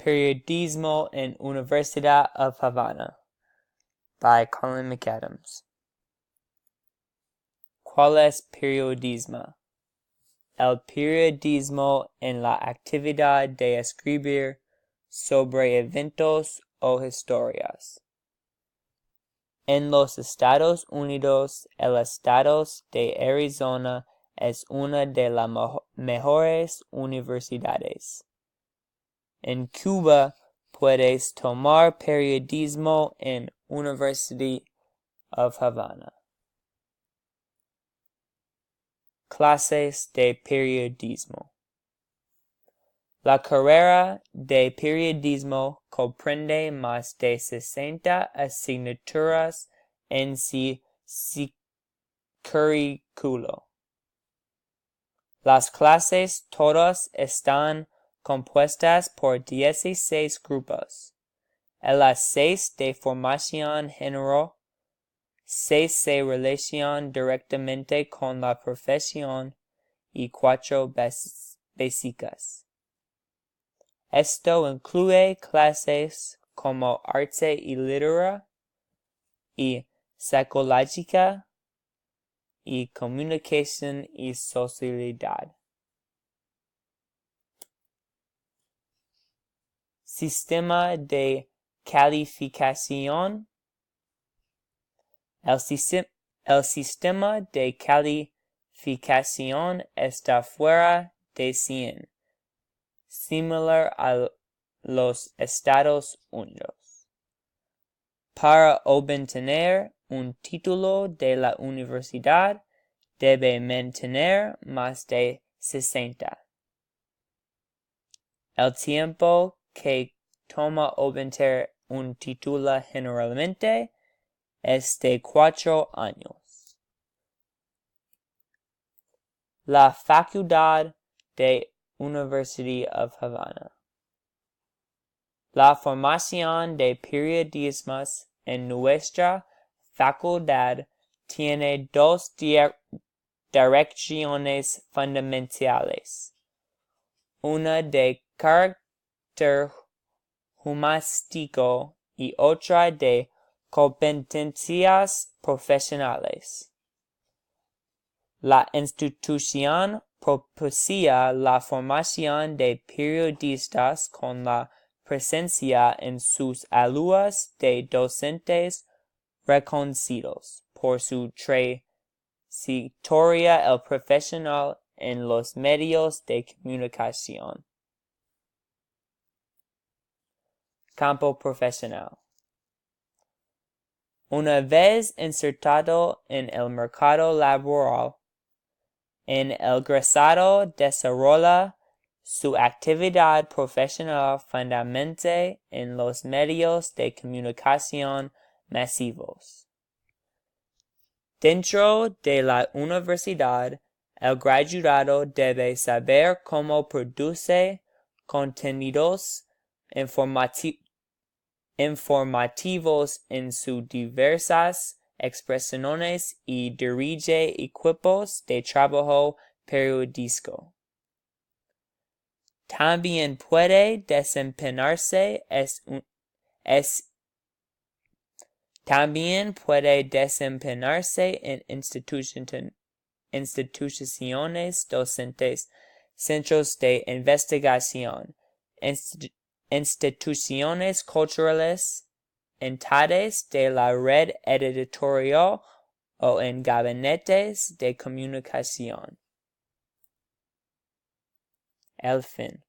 Periodismo en Universidad of Havana by Colin McAdams. ¿Cuál es periodismo? El periodismo en la actividad de escribir sobre eventos o historias. En los Estados Unidos, el estado de Arizona es una de las mejores universidades. En Cuba, puedes tomar periodismo en University of Havana. Clases de periodismo. La carrera de periodismo comprende más de 60 asignaturas en su currículo. Las clases todas están compuestas por 16 grupos. En las 6 de formación general, 6 se relacionan directamente con la profesión y 4 básicas. Esto incluye clases como arte y literatura, y psicología, y comunicación y socialidad. Sistema de calificación. El sistema de calificación está fuera de 100, similar a los Estados Unidos. Para obtener un título de la universidad, debe mantener más de 60. El tiempo que toma obtener un título generalmente es de 4 años. La Facultad de University of Havana. La formación de periodistas en nuestra facultad tiene 2 direcciones fundamentales. Una de carácter humanístico y otra de competencias profesionales. La institución propicia la formación de periodistas con la presencia en sus aulas de docentes reconocidos por su trayectoria profesional en los medios de comunicación. Campo profesional. Una vez insertado en el mercado laboral, el egresado desarrolla su actividad profesional fundamentalmente en los medios de comunicación masivos. Dentro de la universidad, el graduado debe saber cómo produce contenidos informativos en sus diversas expresiones y dirige equipos de trabajo periodístico. También puede desempeñarse en instituciones docentes, centros de investigación, instituciones culturales, entidades de la red editorial o en gabinetes de comunicación. El fin.